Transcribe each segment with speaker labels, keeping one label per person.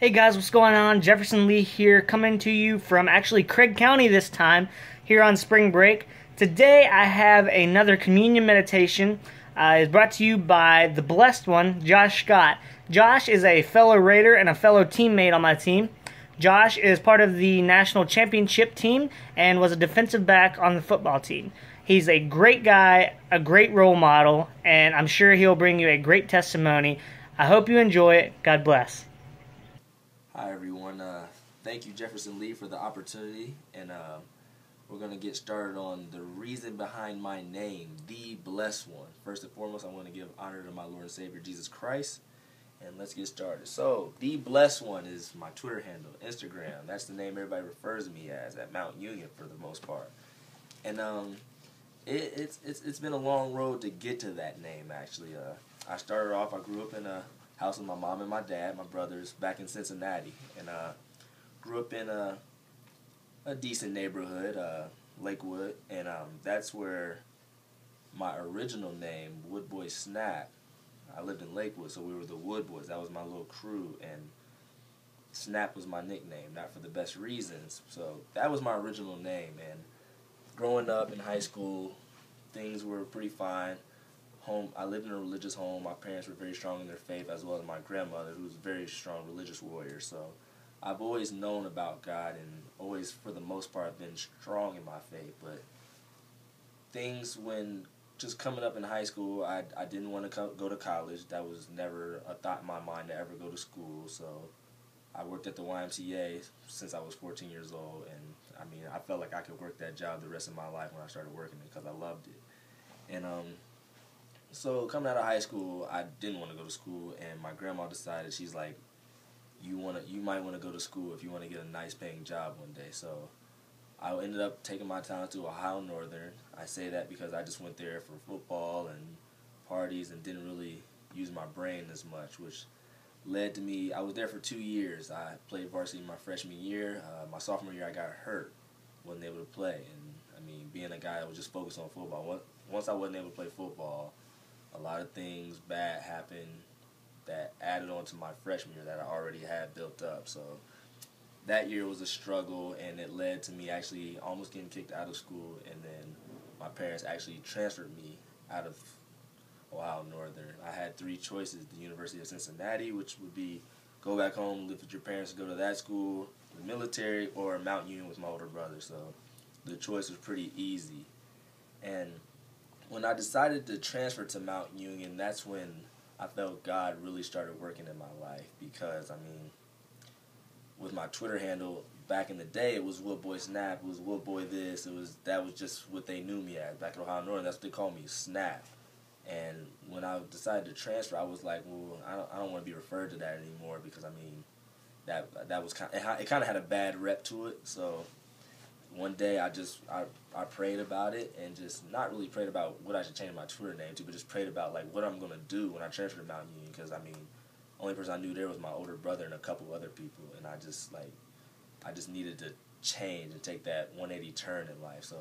Speaker 1: Hey guys, what's going on? Jefferson Lee here, coming to you from actually Craig County this time, here on spring break. Today I have another communion meditation. It's brought to you by the blessed one, Josh Scott. Josh is a fellow Raider and a fellow teammate on my team. Josh is part of the national championship team and was a defensive back on the football team. He's a great guy, a great role model, and I'm sure he'll bring you a great testimony. I hope you enjoy it. God bless.
Speaker 2: Hi everyone, thank you Jefferson Lee for the opportunity, and we're going to get started on the reason behind my name, the Blessed One. First and foremost, I want to give honor to my Lord and Savior Jesus Christ, and let's get started. So, the Blessed One is my Twitter handle, Instagram. That's the name everybody refers to me as at Mount Union for the most part. And it's been a long road to get to that name, actually. I started off, I grew up in a house with my mom and my dad, my brothers, back in Cincinnati. And grew up in a decent neighborhood, Lakewood. And that's where my original name, Woodboy Snap, I lived in Lakewood, so we were the Wood Boys. That was my little crew. And Snap was my nickname, not for the best reasons. So that was my original name. And growing up in high school, things were pretty fine. I lived in a religious home. My parents were very strong in their faith, as well as my grandmother, who was a very strong religious warrior. So I've always known about God and always, for the most part, been strong in my faith. But things when just coming up in high school, I didn't want to go to college. That was never a thought in my mind to ever go to school. So I worked at the YMCA since I was 14 years old. And, I mean, I felt like I could work that job the rest of my life when I started working it because I loved it. And so coming out of high school, I didn't want to go to school, and my grandma decided, she's like, you might want to go to school if you want to get a nice paying job one day. So I ended up taking my talent to Ohio Northern. I say that because I just went there for football and parties and didn't really use my brain as much, which led to me, I was there for 2 years. I played varsity my freshman year. My sophomore year I got hurt, wasn't able to play. And I mean, being a guy that was just focused on football, once I wasn't able to play football, a lot of things bad happened that added on to my freshman year that I already had built up. So that year was a struggle, and it led to me actually almost getting kicked out of school, and then my parents actually transferred me out of Ohio Northern. I had 3 choices: the University of Cincinnati, which would be go back home, live with your parents, go to that school, the military, or Mount Union with my older brother. So the choice was pretty easy. And when I decided to transfer to Mount Union, that's when I felt God really started working in my life, because, I mean, with my Twitter handle, back in the day, it was Woodboy Snap, it was Woodboy this, that was just what they knew me as. Back at Ohio Northern, that's what they called me, Snap. And when I decided to transfer, I was like, well, I don't want to be referred to that anymore, because, I mean, that was it kind of had a bad rep to it. So one day I prayed about it, and just not really prayed about what I should change my Twitter name to, but just prayed about like what I'm going to do when I transfer to Mount Union, because I mean, only person I knew there was my older brother and a couple other people, and I just needed to change and take that 180 turn in life. So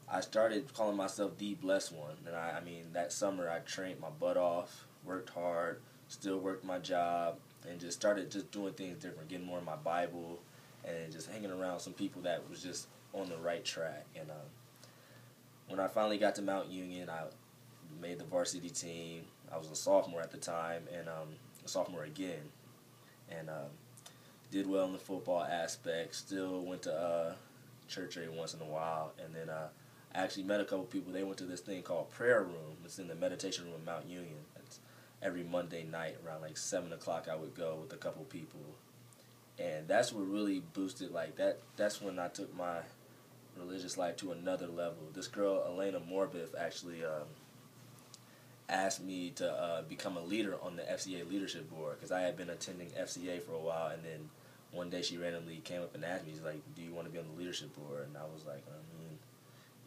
Speaker 2: I started calling myself the Blessed One, and I mean, that summer I trained my butt off, worked hard, still worked my job, and just started just doing things different, getting more in my Bible, and just hanging around some people that was just on the right track. And when I finally got to Mount Union, I made the varsity team. I was a sophomore at the time, and a sophomore again, and did well in the football aspect. Still went to church every once in a while, and then I actually met a couple people. They went to this thing called Prayer Room. It's in the meditation room at Mount Union. It's every Monday night around like 7 o'clock. I would go with a couple people. And that's what really boosted, like, that's when I took my religious life to another level. This girl, Elena Morbiff, actually asked me to become a leader on the FCA leadership board, because I had been attending FCA for a while, and then one day she randomly came up and asked me, she's like, do you want to be on the leadership board? And I was like, I mean,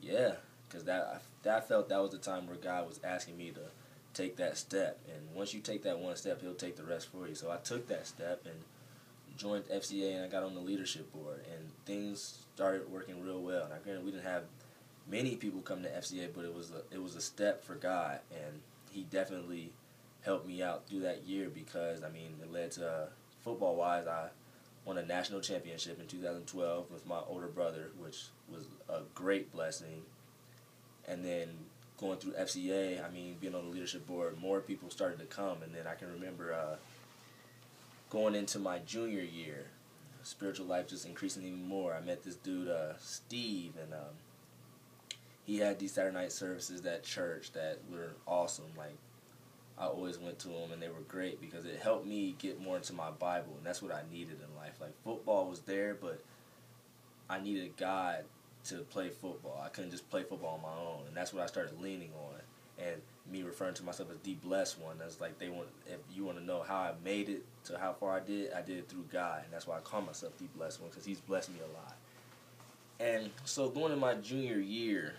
Speaker 2: yeah, because I felt that was the time where God was asking me to take that step. And once you take that one step, he'll take the rest for you. So I took that step and joined FCA, and I got on the leadership board, and things started working real well. Now, granted, we didn't have many people come to FCA, but it was a step for God, and he definitely helped me out through that year, because I mean, it led to football-wise, I won a national championship in 2012 with my older brother, which was a great blessing. And then going through FCA, I mean, being on the leadership board, more people started to come. And then I can remember going into my junior year, spiritual life just increasing even more. I met this dude, Steve, and he had these Saturday night services at church that were awesome. Like, I always went to them, and they were great because it helped me get more into my Bible, and that's what I needed in life. Like, football was there, but I needed God to play football. I couldn't just play football on my own, and that's what I started leaning on. And me referring to myself as the blessed one, that's like if you want to know how I made it to how far I did it through God, and that's why I call myself the blessed one, because He's blessed me a lot. And so going in my junior year,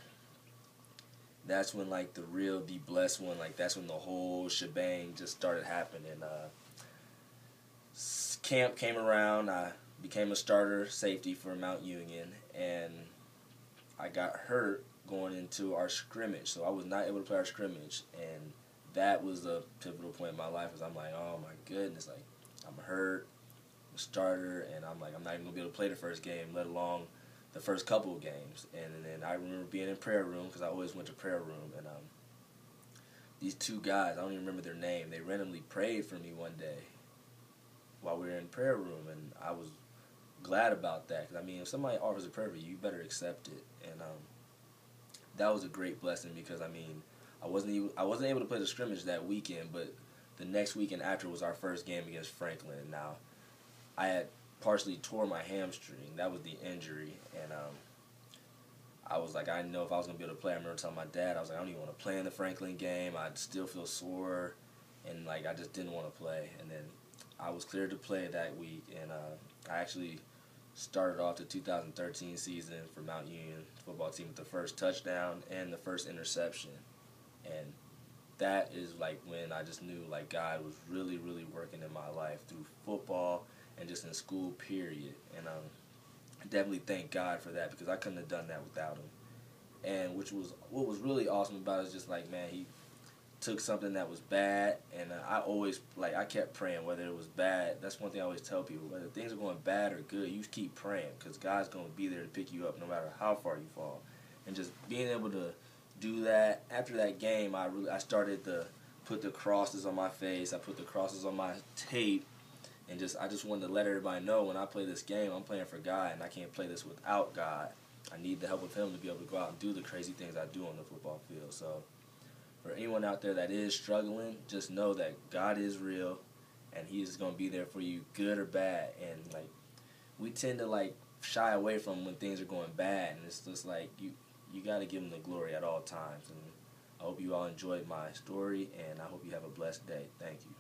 Speaker 2: that's when like the blessed one, like that's when the whole shebang just started happening. Camp came around. I became a starter safety for Mount Union, and I got hurt going into our scrimmage, so I was not able to play our scrimmage, and that was a pivotal point in my life. Because I'm like, oh my goodness, like I'm hurt, I'm a starter, and I'm like, I'm not even gonna be able to play the first game, let alone the first couple of games. And then I remember being in prayer room, because I always went to prayer room, and these two guys, I don't even remember their name, they randomly prayed for me one day while we were in prayer room, and I was glad about that, because I mean, if somebody offers a prayer for you, you better accept it. And that was a great blessing, because I mean, I wasn't able to play the scrimmage that weekend, but the next weekend after was our first game against Franklin. And now I had partially tore my hamstring. That was the injury, and I was like, I didn't know if I was gonna be able to play. I remember telling my dad, I was like, I don't even want to play in the Franklin game. I still feel sore, and like I just didn't want to play. And then I was cleared to play that week, and I actually started off the 2013 season for Mount Union football team with the first touchdown and the first interception. And that is like when I just knew like God was really, really working in my life through football and just in school, period. And I definitely thank God for that, because I couldn't have done that without Him. And what was really awesome about it is just like, man, He took something that was bad, and I kept praying whether it was bad. That's one thing I always tell people: whether things are going bad or good, you keep praying, because God's going to be there to pick you up no matter how far you fall. And just being able to do that after that game, I started to put the crosses on my face. I put the crosses on my tape, and I just wanted to let everybody know, when I play this game, I'm playing for God, and I can't play this without God. I need the help of Him to be able to go out and do the crazy things I do on the football field. So for anyone out there that is struggling, just know that God is real, and He is going to be there for you, good or bad. And like, we tend to like shy away from when things are going bad, and it's just like you got to give Him the glory at all times. And I hope you all enjoyed my story, and I hope you have a blessed day. Thank you.